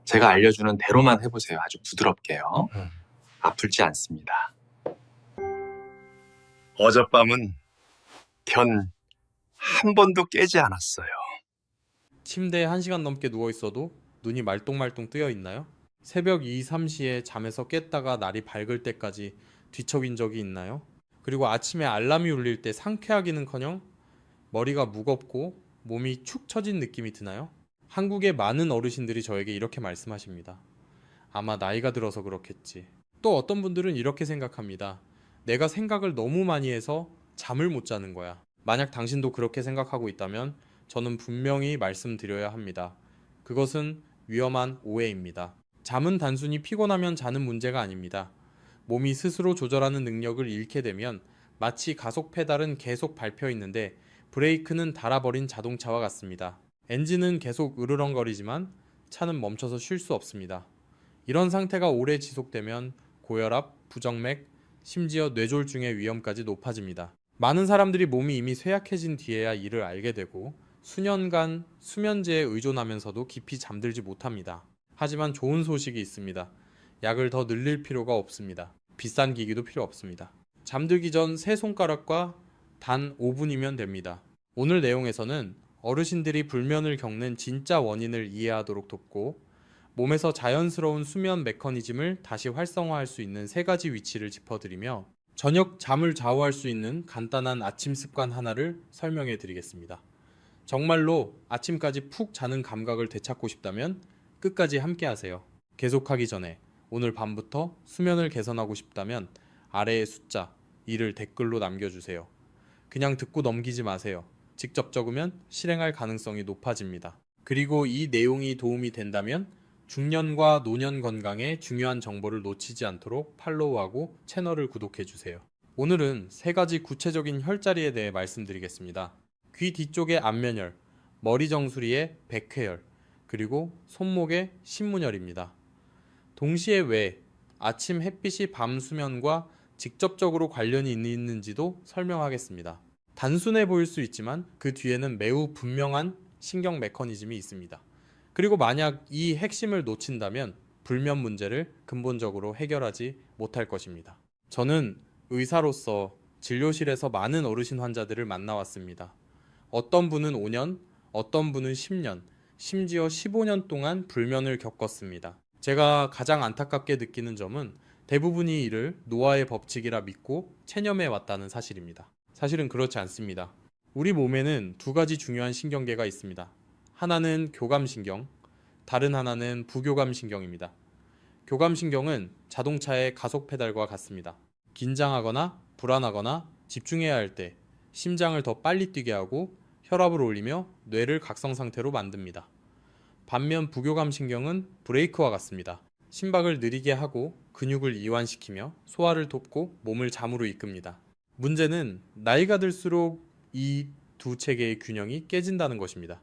제가 알려주는 대로만 해보세요. 아주 부드럽게요. 음. 아프지 않습니다. 어젯밤은 견 한 번도 깨지 않았어요. 침대에 1시간 넘게 누워있어도 눈이 말똥말똥 뜨여 있나요? 새벽 2, 3시에 잠에서 깼다가 날이 밝을 때까지 뒤척인 적이 있나요? 그리고 아침에 알람이 울릴 때 상쾌하기는커녕 머리가 무겁고 몸이 축 처진 느낌이 드나요? 한국의 많은 어르신들이 저에게 이렇게 말씀하십니다. 아마 나이가 들어서 그렇겠지. 또 어떤 분들은 이렇게 생각합니다. 내가 생각을 너무 많이 해서 잠을 못 자는 거야. 만약 당신도 그렇게 생각하고 있다면 저는 분명히 말씀드려야 합니다. 그것은 위험한 오해입니다. 잠은 단순히 피곤하면 자는 문제가 아닙니다. 몸이 스스로 조절하는 능력을 잃게 되면 마치 가속 페달은 계속 밟혀 있는데 브레이크는 닳아버린 자동차와 같습니다. 엔진은 계속 으르렁거리지만 차는 멈춰서 쉴 수 없습니다. 이런 상태가 오래 지속되면 고혈압, 부정맥, 심지어 뇌졸중의 위험까지 높아집니다. 많은 사람들이 몸이 이미 쇠약해진 뒤에야 이를 알게 되고 수년간 수면제에 의존하면서도 깊이 잠들지 못합니다. 하지만 좋은 소식이 있습니다. 약을 더 늘릴 필요가 없습니다. 비싼 기기도 필요 없습니다. 잠들기 전 세 손가락과 단 5분이면 됩니다. 오늘 내용에서는 어르신들이 불면을 겪는 진짜 원인을 이해하도록 돕고 몸에서 자연스러운 수면 메커니즘을 다시 활성화할 수 있는 3가지 위치를 짚어드리며 저녁 잠을 좌우할 수 있는 간단한 아침 습관 하나를 설명해 드리겠습니다. 정말로 아침까지 푹 자는 감각을 되찾고 싶다면 끝까지 함께 하세요. 계속하기 전에 오늘 밤부터 수면을 개선하고 싶다면 아래의 숫자 2를 댓글로 남겨주세요. 그냥 듣고 넘기지 마세요. 직접 적으면 실행할 가능성이 높아집니다. 그리고 이 내용이 도움이 된다면 중년과 노년 건강에 중요한 정보를 놓치지 않도록 팔로우하고 채널을 구독해주세요. 오늘은 3가지 구체적인 혈자리에 대해 말씀드리겠습니다. 귀 뒤쪽의 안면혈, 머리 정수리의 백회혈, 그리고 손목의 신문혈입니다. 동시에 왜 아침 햇빛이 밤 수면과 직접적으로 관련이 있는지도 설명하겠습니다. 단순해 보일 수 있지만 그 뒤에는 매우 분명한 신경 메커니즘이 있습니다. 그리고 만약 이 핵심을 놓친다면 불면 문제를 근본적으로 해결하지 못할 것입니다. 저는 의사로서 진료실에서 많은 어르신 환자들을 만나왔습니다. 어떤 분은 5년, 어떤 분은 10년, 심지어 15년 동안 불면을 겪었습니다. 제가 가장 안타깝게 느끼는 점은 대부분이 이를 노화의 법칙이라 믿고 체념해 왔다는 사실입니다. 사실은 그렇지 않습니다. 우리 몸에는 2가지 중요한 신경계가 있습니다. 하나는 교감신경, 다른 하나는 부교감신경입니다. 교감신경은 자동차의 가속 페달과 같습니다. 긴장하거나 불안하거나 집중해야 할 때 심장을 더 빨리 뛰게 하고 혈압을 올리며 뇌를 각성 상태로 만듭니다. 반면 부교감신경은 브레이크와 같습니다. 심박을 느리게 하고 근육을 이완시키며 소화를 돕고 몸을 잠으로 이끕니다. 문제는 나이가 들수록 이 두 체계의 균형이 깨진다는 것입니다.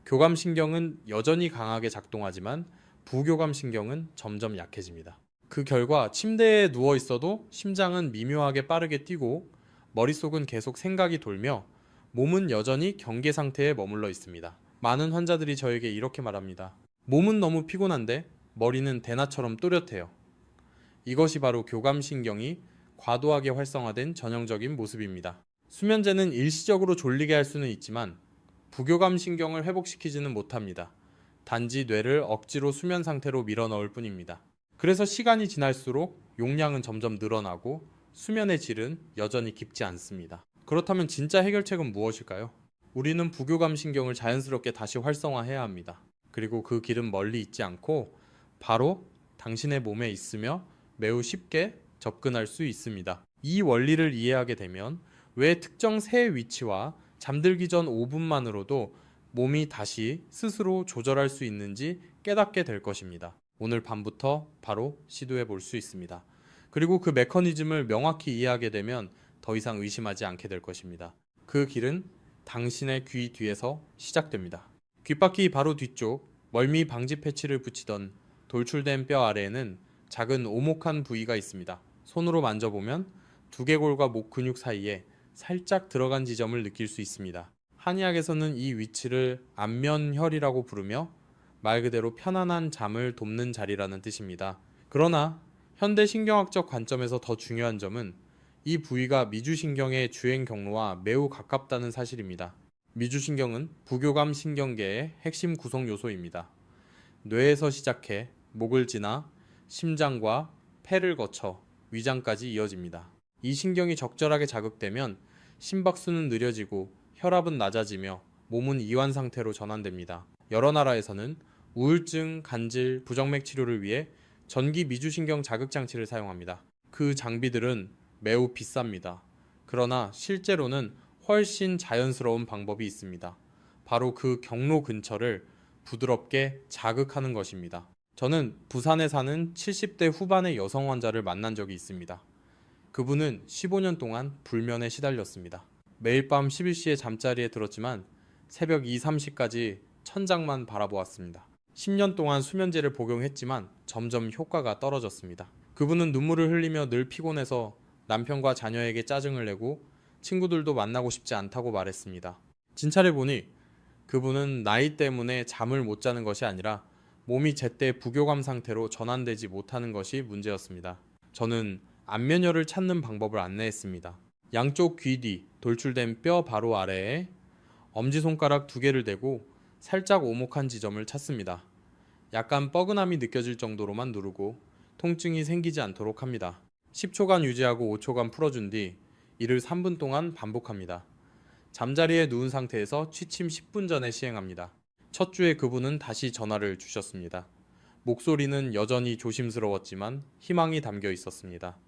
교감신경은 여전히 강하게 작동하지만 부교감신경은 점점 약해집니다. 그 결과 침대에 누워 있어도 심장은 미묘하게 빠르게 뛰고 머릿속은 계속 생각이 돌며 몸은 여전히 경계 상태에 머물러 있습니다. 많은 환자들이 저에게 이렇게 말합니다. 몸은 너무 피곤한데 머리는 대나처럼 또렷해요. 이것이 바로 교감신경이 과도하게 활성화된 전형적인 모습입니다. 수면제는 일시적으로 졸리게 할 수는 있지만 부교감신경을 회복시키지는 못합니다. 단지 뇌를 억지로 수면 상태로 밀어넣을 뿐입니다. 그래서 시간이 지날수록 용량은 점점 늘어나고 수면의 질은 여전히 깊지 않습니다. 그렇다면 진짜 해결책은 무엇일까요? 우리는 부교감신경을 자연스럽게 다시 활성화해야 합니다. 그리고 그 길은 멀리 있지 않고 바로 당신의 몸에 있으며 매우 쉽게 접근할 수 있습니다. 이 원리를 이해하게 되면 왜 특정 새 위치와 잠들기 전 5분만으로도 몸이 다시 스스로 조절할 수 있는지 깨닫게 될 것입니다. 오늘 밤부터 바로 시도해 볼 수 있습니다. 그리고 그 메커니즘을 명확히 이해하게 되면 더 이상 의심하지 않게 될 것입니다. 그 길은 당신의 귀 뒤에서 시작됩니다. 귓바퀴 바로 뒤쪽 멀미 방지 패치를 붙이던 돌출된 뼈 아래에는 작은 오목한 부위가 있습니다. 손으로 만져보면 두개골과 목 근육 사이에 살짝 들어간 지점을 느낄 수 있습니다. 한의학에서는 이 위치를 안면혈이라고 부르며 말 그대로 편안한 잠을 돕는 자리라는 뜻입니다. 그러나 현대 신경학적 관점에서 더 중요한 점은 이 부위가 미주신경의 주행 경로와 매우 가깝다는 사실입니다. 미주신경은 부교감 신경계의 핵심 구성 요소입니다. 뇌에서 시작해 목을 지나 심장과 폐를 거쳐 위장까지 이어집니다. 이 신경이 적절하게 자극되면 심박수는 느려지고 혈압은 낮아지며 몸은 이완 상태로 전환됩니다. 여러 나라에서는 우울증, 간질, 부정맥 치료를 위해 전기 미주신경 자극 장치를 사용합니다. 그 장비들은 매우 비쌉니다. 그러나 실제로는 훨씬 자연스러운 방법이 있습니다. 바로 그 경로 근처를 부드럽게 자극하는 것입니다. 저는 부산에 사는 70대 후반의 여성 환자를 만난 적이 있습니다. 그분은 15년 동안 불면에 시달렸습니다. 매일 밤 11시에 잠자리에 들었지만 새벽 2, 3시까지 천장만 바라보았습니다. 10년 동안 수면제를 복용했지만 점점 효과가 떨어졌습니다. 그분은 눈물을 흘리며 늘 피곤해서 남편과 자녀에게 짜증을 내고 친구들도 만나고 싶지 않다고 말했습니다. 진찰해 보니 그분은 나이 때문에 잠을 못 자는 것이 아니라 몸이 제때 부교감 상태로 전환되지 못하는 것이 문제였습니다. 저는 안면혈을 찾는 방법을 안내했습니다. 양쪽 귀 뒤 돌출된 뼈 바로 아래에 엄지손가락 2개를 대고 살짝 오목한 지점을 찾습니다. 약간 뻐근함이 느껴질 정도로만 누르고 통증이 생기지 않도록 합니다. 10초간 유지하고 5초간 풀어준 뒤 이를 3분 동안 반복합니다. 잠자리에 누운 상태에서 취침 10분 전에 시행합니다. 첫 주에 그분은 다시 전화를 주셨습니다. 목소리는 여전히 조심스러웠지만 희망이 담겨 있었습니다.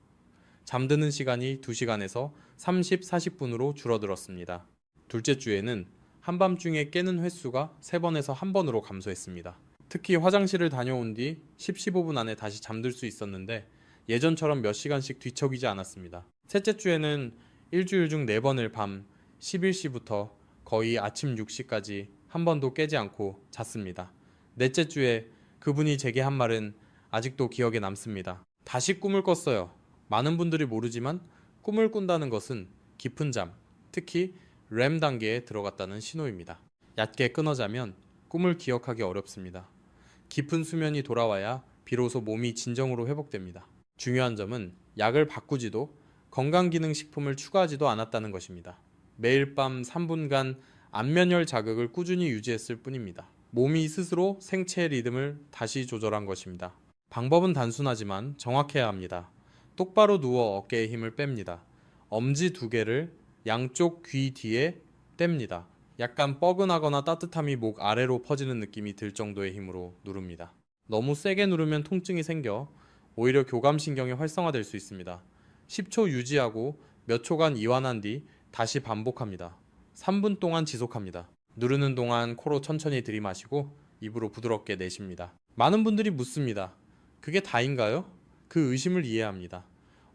잠드는 시간이 2시간에서 30, 40분으로 줄어들었습니다. 둘째 주에는 한밤중에 깨는 횟수가 3번에서 1번으로 감소했습니다. 특히 화장실을 다녀온 뒤 10, 15분 안에 다시 잠들 수 있었는데 예전처럼 몇 시간씩 뒤척이지 않았습니다. 셋째 주에는 일주일 중 4번을 밤 11시부터 거의 아침 6시까지 한 번도 깨지 않고 잤습니다. 넷째 주에 그분이 제게 한 말은 아직도 기억에 남습니다. 다시 꿈을 꿨어요. 많은 분들이 모르지만 꿈을 꾼다는 것은 깊은 잠, 특히 렘 단계에 들어갔다는 신호입니다. 얕게 끊어 자면 꿈을 기억하기 어렵습니다. 깊은 수면이 돌아와야 비로소 몸이 진정으로 회복됩니다. 중요한 점은 약을 바꾸지도 건강기능식품을 추가하지도 않았다는 것입니다. 매일 밤 3분간 안면혈 자극을 꾸준히 유지했을 뿐입니다. 몸이 스스로 생체의 리듬을 다시 조절한 것입니다. 방법은 단순하지만 정확해야 합니다. 똑바로 누워 어깨에 힘을 뺍니다. 엄지 2개를 양쪽 귀 뒤에 뗍니다. 약간 뻐근하거나 따뜻함이 목 아래로 퍼지는 느낌이 들 정도의 힘으로 누릅니다. 너무 세게 누르면 통증이 생겨 오히려 교감신경이 활성화될 수 있습니다. 10초 유지하고 몇 초간 이완한 뒤 다시 반복합니다. 3분 동안 지속합니다. 누르는 동안 코로 천천히 들이마시고 입으로 부드럽게 내쉽니다. 많은 분들이 묻습니다. 그게 다인가요? 그 의심을 이해합니다.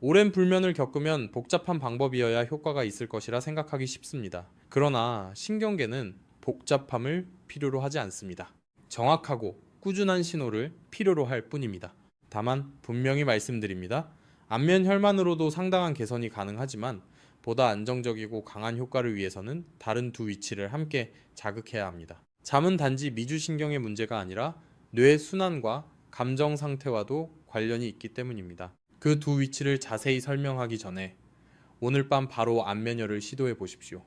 오랜 불면을 겪으면 복잡한 방법이어야 효과가 있을 것이라 생각하기 쉽습니다. 그러나 신경계는 복잡함을 필요로 하지 않습니다. 정확하고 꾸준한 신호를 필요로 할 뿐입니다. 다만 분명히 말씀드립니다. 안면혈만으로도 상당한 개선이 가능하지만 보다 안정적이고 강한 효과를 위해서는 다른 두 위치를 함께 자극해야 합니다. 잠은 단지 미주신경의 문제가 아니라 뇌 순환과 감정 상태와도 관련이 있기 때문입니다. 그 두 위치를 자세히 설명하기 전에 오늘 밤 바로 안면혈을 시도해 보십시오.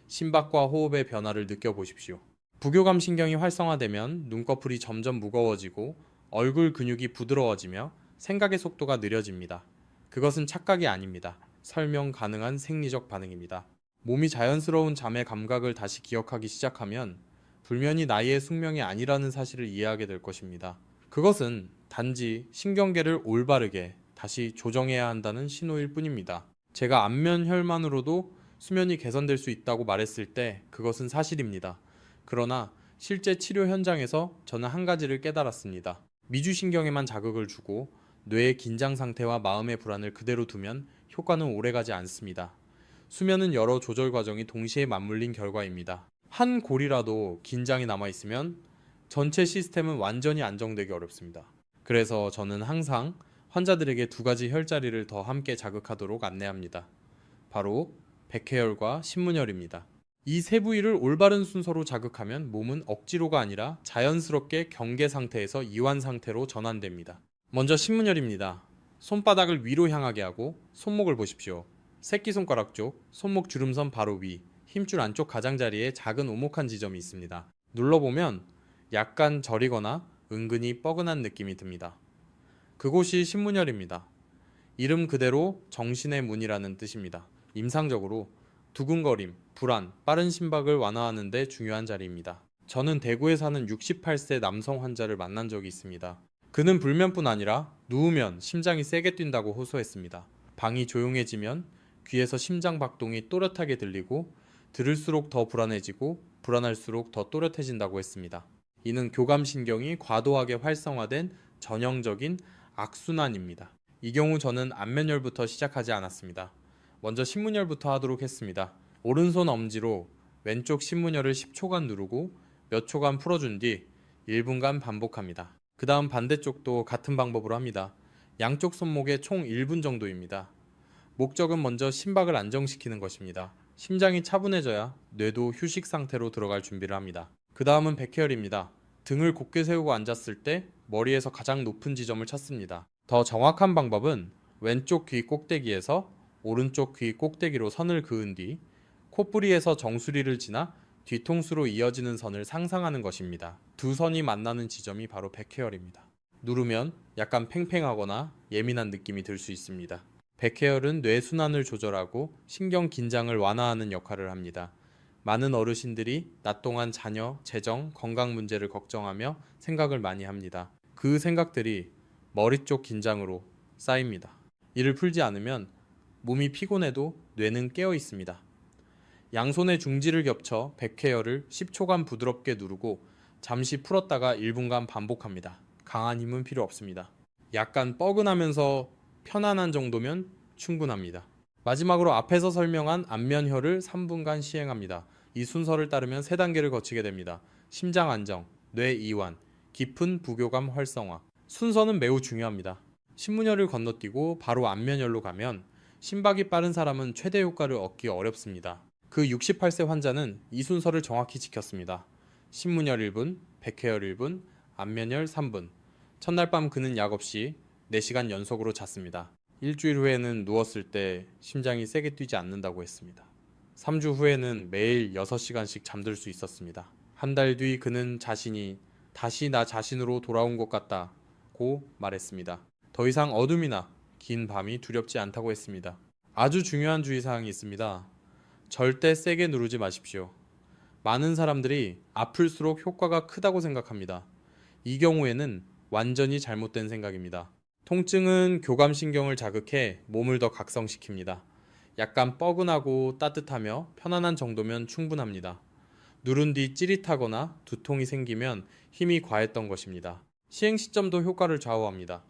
심박과 호흡의 변화를 느껴보십시오. 부교감 신경이 활성화되면 눈꺼풀이 점점 무거워지고 얼굴 근육이 부드러워지며 생각의 속도가 느려집니다. 그것은 착각이 아닙니다. 설명 가능한 생리적 반응입니다. 몸이 자연스러운 잠의 감각을 다시 기억하기 시작하면 불면이 나이의 숙명이 아니라는 사실을 이해하게 될 것입니다. 그것은 단지 신경계를 올바르게 다시 조정해야 한다는 신호일 뿐입니다. 제가 안면혈만으로도 수면이 개선될 수 있다고 말했을 때 그것은 사실입니다. 그러나 실제 치료 현장에서 저는 한 가지를 깨달았습니다. 미주신경에만 자극을 주고 뇌의 긴장 상태와 마음의 불안을 그대로 두면 효과는 오래가지 않습니다. 수면은 여러 조절 과정이 동시에 맞물린 결과입니다. 한 골이라도 긴장이 남아있으면 전체 시스템은 완전히 안정되기 어렵습니다. 그래서 저는 항상 환자들에게 2가지 혈자리를 더 함께 자극하도록 안내합니다. 바로 백회혈과 신문혈입니다. 이 세 부위를 올바른 순서로 자극하면 몸은 억지로가 아니라 자연스럽게 경계 상태에서 이완 상태로 전환됩니다. 먼저 신문열입니다. 손바닥을 위로 향하게 하고 손목을 보십시오. 새끼손가락 쪽, 손목 주름선 바로 위, 힘줄 안쪽 가장자리에 작은 오목한 지점이 있습니다. 눌러보면 약간 저리거나 은근히 뻐근한 느낌이 듭니다. 그곳이 신문열입니다. 이름 그대로 정신의 문이라는 뜻입니다. 임상적으로 두근거림, 불안, 빠른 심박을 완화하는 데 중요한 자리입니다. 저는 대구에 사는 68세 남성 환자를 만난 적이 있습니다. 그는 불면뿐 아니라 누우면 심장이 세게 뛴다고 호소했습니다. 방이 조용해지면 귀에서 심장 박동이 또렷하게 들리고 들을수록 더 불안해지고 불안할수록 더 또렷해진다고 했습니다. 이는 교감신경이 과도하게 활성화된 전형적인 악순환입니다. 이 경우 저는 안면열부터 시작하지 않았습니다. 먼저 신문열부터 하도록 했습니다. 오른손 엄지로 왼쪽 신문열을 10초간 누르고 몇 초간 풀어준 뒤 1분간 반복합니다. 그 다음 반대쪽도 같은 방법으로 합니다. 양쪽 손목에 총 1분 정도입니다. 목적은 먼저 심박을 안정시키는 것입니다. 심장이 차분해져야 뇌도 휴식 상태로 들어갈 준비를 합니다. 그 다음은 백헤어입니다. 등을 곧게 세우고 앉았을 때 머리에서 가장 높은 지점을 찾습니다. 더 정확한 방법은 왼쪽 귀 꼭대기에서 오른쪽 귀 꼭대기로 선을 그은 뒤 콧부리에서 정수리를 지나 뒤통수로 이어지는 선을 상상하는 것입니다. 두 선이 만나는 지점이 바로 백헤어입니다. 누르면 약간 팽팽하거나 예민한 느낌이 들 수 있습니다. 백헤어는 뇌 순환을 조절하고 신경 긴장을 완화하는 역할을 합니다. 많은 어르신들이 낮 동안 자녀, 재정, 건강 문제를 걱정하며 생각을 많이 합니다. 그 생각들이 머리 쪽 긴장으로 쌓입니다. 이를 풀지 않으면 몸이 피곤해도 뇌는 깨어 있습니다. 양손의 중지를 겹쳐 백헤어를 10초간 부드럽게 누르고 잠시 풀었다가 1분간 반복합니다. 강한 힘은 필요 없습니다. 약간 뻐근하면서 편안한 정도면 충분합니다. 마지막으로 앞에서 설명한 안면혀를 3분간 시행합니다. 이 순서를 따르면 3단계를 거치게 됩니다. 심장 안정, 뇌 이완, 깊은 부교감 활성화. 순서는 매우 중요합니다. 신문열을 건너뛰고 바로 안면열로 가면 심박이 빠른 사람은 최대 효과를 얻기 어렵습니다. 그 68세 환자는 이 순서를 정확히 지켰습니다. 신문열 1분, 백헤열 1분, 안면열 3분. 첫날 밤 그는 약 없이 4시간 연속으로 잤습니다. 일주일 후에는 누웠을 때 심장이 세게 뛰지 않는다고 했습니다. 3주 후에는 매일 6시간씩 잠들 수 있었습니다. 한 달 뒤 그는 자신이 다시 나 자신으로 돌아온 것 같다고 말했습니다. 더 이상 어둠이나 긴 밤이 두렵지 않다고 했습니다. 아주 중요한 주의사항이 있습니다. 절대 세게 누르지 마십시오. 많은 사람들이 아플수록 효과가 크다고 생각합니다. 이 경우에는 완전히 잘못된 생각입니다. 통증은 교감신경을 자극해 몸을 더 각성시킵니다. 약간 뻐근하고 따뜻하며 편안한 정도면 충분합니다. 누른 뒤 찌릿하거나 두통이 생기면 힘이 과했던 것입니다. 시행 시점도 효과를 좌우합니다.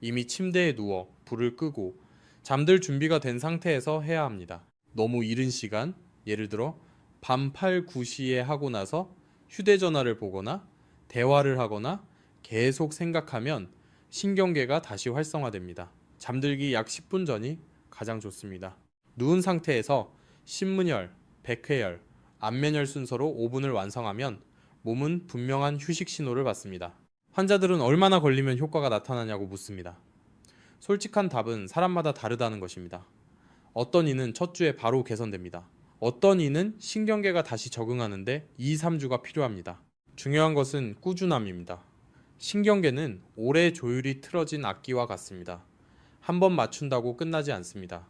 이미 침대에 누워 불을 끄고 잠들 준비가 된 상태에서 해야 합니다. 너무 이른 시간, 예를 들어 밤 8, 9시에 하고 나서 휴대전화를 보거나 대화를 하거나 계속 생각하면 신경계가 다시 활성화됩니다. 잠들기 약 10분 전이 가장 좋습니다. 누운 상태에서 신문열, 백회열, 안면열 순서로 5분을 완성하면 몸은 분명한 휴식 신호를 받습니다. 환자들은 얼마나 걸리면 효과가 나타나냐고 묻습니다. 솔직한 답은 사람마다 다르다는 것입니다. 어떤 이는 첫 주에 바로 개선됩니다. 어떤 이는 신경계가 다시 적응하는데 2, 3주가 필요합니다. 중요한 것은 꾸준함입니다. 신경계는 오래 조율이 틀어진 악기와 같습니다. 한 번 맞춘다고 끝나지 않습니다.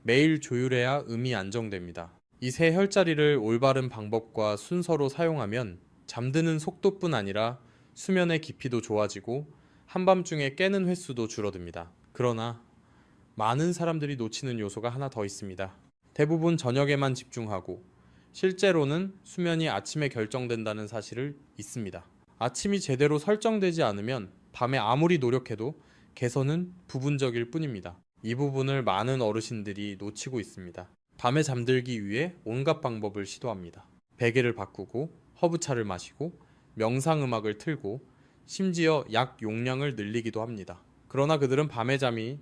매일 조율해야 음이 안정됩니다. 이 세 혈자리를 올바른 방법과 순서로 사용하면 잠드는 속도뿐 아니라 수면의 깊이도 좋아지고 한밤중에 깨는 횟수도 줄어듭니다. 그러나 많은 사람들이 놓치는 요소가 하나 더 있습니다. 대부분 저녁에만 집중하고 실제로는 수면이 아침에 결정된다는 사실을 잊습니다. 아침이 제대로 설정되지 않으면 밤에 아무리 노력해도 개선은 부분적일 뿐입니다. 이 부분을 많은 어르신들이 놓치고 있습니다. 밤에 잠들기 위해 온갖 방법을 시도합니다. 베개를 바꾸고 허브차를 마시고 명상음악을 틀고 심지어 약 용량을 늘리기도 합니다. 그러나 그들은 밤의 잠이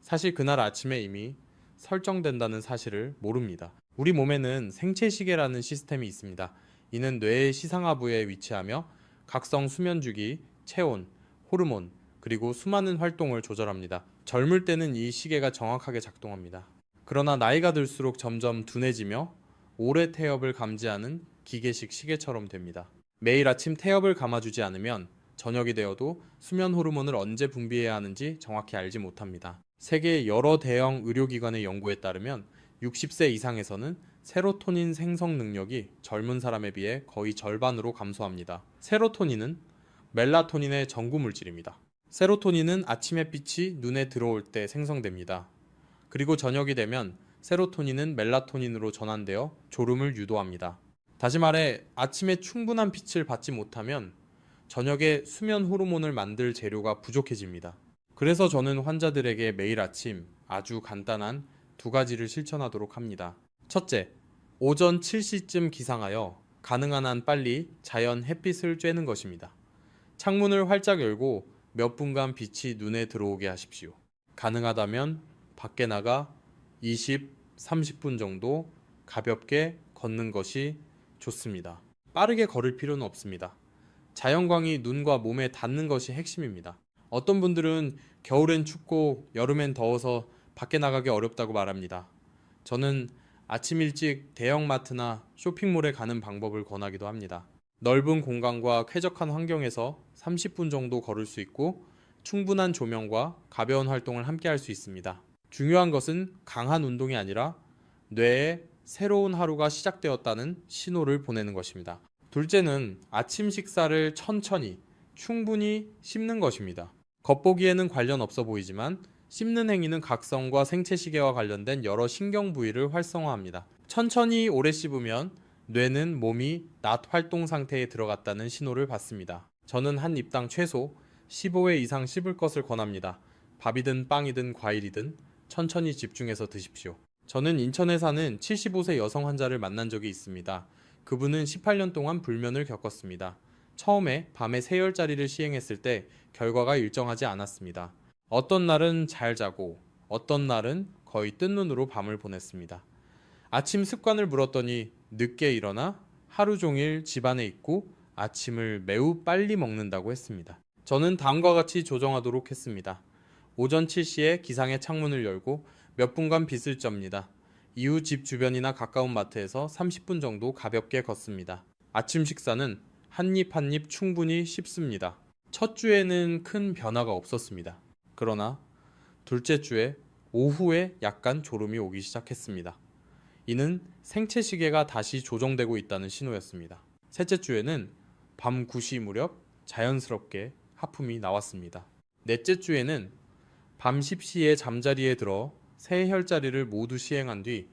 사실 그날 아침에 이미 설정된다는 사실을 모릅니다. 우리 몸에는 생체시계라는 시스템이 있습니다. 이는 뇌의 시상하부에 위치하며 각성 수면주기, 체온, 호르몬, 그리고 수많은 활동을 조절합니다. 젊을 때는 이 시계가 정확하게 작동합니다. 그러나 나이가 들수록 점점 둔해지며 오래 태엽을 감지하는 기계식 시계처럼 됩니다. 매일 아침 태엽을 감아주지 않으면 저녁이 되어도 수면 호르몬을 언제 분비해야 하는지 정확히 알지 못합니다. 세계 여러 대형 의료기관의 연구에 따르면 60세 이상에서는 세로토닌 생성 능력이 젊은 사람에 비해 거의 절반으로 감소합니다. 세로토닌은 멜라토닌의 전구 물질입니다. 세로토닌은 아침 햇빛이 눈에 들어올 때 생성됩니다. 그리고 저녁이 되면 세로토닌은 멜라토닌으로 전환되어 졸음을 유도합니다. 다시 말해 아침에 충분한 빛을 받지 못하면 저녁에 수면 호르몬을 만들 재료가 부족해집니다. 그래서 저는 환자들에게 매일 아침 아주 간단한 두 가지를 실천하도록 합니다. 첫째, 오전 7시쯤 기상하여 가능한 한 빨리 자연 햇빛을 쬐는 것입니다. 창문을 활짝 열고 몇 분간 빛이 눈에 들어오게 하십시오. 가능하다면 밖에 나가 20, 30분 정도 가볍게 걷는 것이 좋습니다. 빠르게 걸을 필요는 없습니다. 자연광이 눈과 몸에 닿는 것이 핵심입니다. 어떤 분들은 겨울엔 춥고 여름엔 더워서 밖에 나가기 어렵다고 말합니다. 저는 아침 일찍 대형마트나 쇼핑몰에 가는 방법을 권하기도 합니다. 넓은 공간과 쾌적한 환경에서 30분 정도 걸을 수 있고 충분한 조명과 가벼운 활동을 함께 할 수 있습니다. 중요한 것은 강한 운동이 아니라 뇌에 새로운 하루가 시작되었다는 신호를 보내는 것입니다. 둘째는 아침 식사를 천천히 충분히 씹는 것입니다. 겉보기에는 관련 없어 보이지만 씹는 행위는 각성과 생체시계와 관련된 여러 신경 부위를 활성화합니다. 천천히 오래 씹으면 뇌는 몸이 낮 활동 상태에 들어갔다는 신호를 받습니다. 저는 한 입당 최소 15회 이상 씹을 것을 권합니다. 밥이든 빵이든 과일이든 천천히 집중해서 드십시오. 저는 인천에 사는 75세 여성 환자를 만난 적이 있습니다. 그분은 18년 동안 불면을 겪었습니다. 처음에 밤에 3열짜리를 시행했을 때 결과가 일정하지 않았습니다. 어떤 날은 잘 자고 어떤 날은 거의 뜬 눈으로 밤을 보냈습니다. 아침 습관을 물었더니 늦게 일어나 하루 종일 집안에 있고 아침을 매우 빨리 먹는다고 했습니다. 저는 다음과 같이 조정하도록 했습니다. 오전 7시에 기상의 창문을 열고 몇 분간 빛을 쫴니다. 이후 집 주변이나 가까운 마트에서 30분 정도 가볍게 걷습니다. 아침 식사는 한 입 한 입 충분히 씹습니다. 첫 주에는 큰 변화가 없었습니다. 그러나 둘째 주에 오후에 약간 졸음이 오기 시작했습니다. 이는 생체 시계가 다시 조정되고 있다는 신호였습니다. 셋째 주에는 밤 9시 무렵 자연스럽게 하품이 나왔습니다. 넷째 주에는 밤 10시에 잠자리에 들어 세 혈자리를 모두 시행한 뒤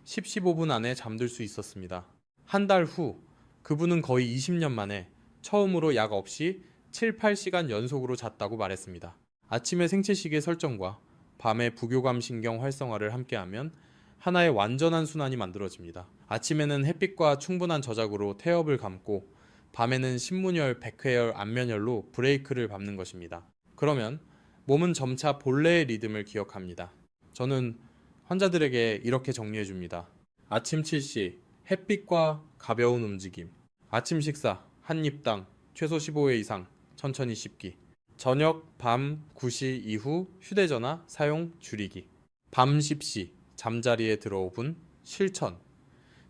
15분 안에 잠들 수 있었습니다. 한 달 후 그분은 거의 20년 만에 처음으로 약 없이 7, 8시간 연속으로 잤다고 말했습니다. 아침에 생체시계 설정과 밤에 부교감 신경 활성화를 함께하면 하나의 완전한 순환이 만들어집니다. 아침에는 햇빛과 충분한 저작으로 태엽을 감고 밤에는 신문열, 백회열, 안면열로 브레이크를 밟는 것입니다. 그러면 몸은 점차 본래의 리듬을 기억합니다. 저는 환자들에게 이렇게 정리해 줍니다. 아침 7시 햇빛과 가벼운 움직임. 아침 식사 한 입당 최소 15회 이상 천천히 씹기. 저녁 밤 9시 이후 휴대전화 사용 줄이기. 밤 10시 잠자리에 들어 5분 실천.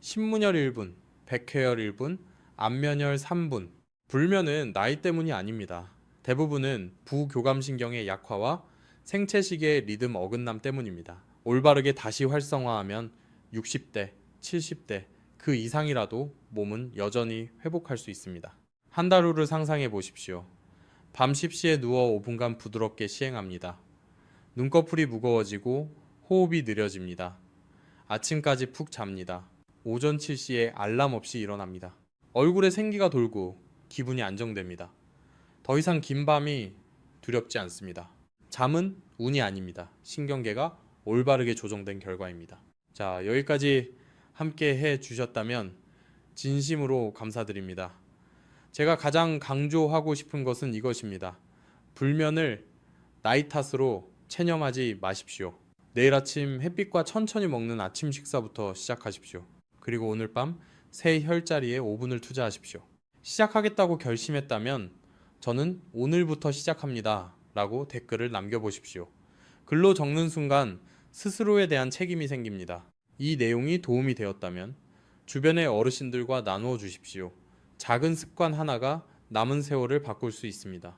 신문열 1분, 백회열 1분, 안면열 3분. 불면은 나이 때문이 아닙니다. 대부분은 부교감신경의 약화와 생체시계의 리듬 어긋남 때문입니다. 올바르게 다시 활성화하면 60대, 70대 그 이상이라도 몸은 여전히 회복할 수 있습니다. 한 달 후를 상상해 보십시오. 밤 10시에 누워 5분간 부드럽게 시행합니다. 눈꺼풀이 무거워지고 호흡이 느려집니다. 아침까지 푹 잡니다. 오전 7시에 알람 없이 일어납니다. 얼굴에 생기가 돌고 기분이 안정됩니다. 더 이상 긴 밤이 두렵지 않습니다. 잠은 운이 아닙니다. 신경계가 올바르게 조정된 결과입니다. 자, 여기까지 함께 해 주셨다면 진심으로 감사드립니다. 제가 가장 강조하고 싶은 것은 이것입니다. 불면을 나이 탓으로 체념하지 마십시오. 내일 아침 햇빛과 천천히 먹는 아침 식사부터 시작하십시오. 그리고 오늘 밤 새 혈자리에 5분을 투자하십시오. 시작하겠다고 결심했다면 저는 오늘부터 시작합니다 라고 댓글을 남겨보십시오. 글로 적는 순간 스스로에 대한 책임이 생깁니다. 이 내용이 도움이 되었다면 주변의 어르신들과 나누어 주십시오. 작은 습관 하나가 남은 세월을 바꿀 수 있습니다.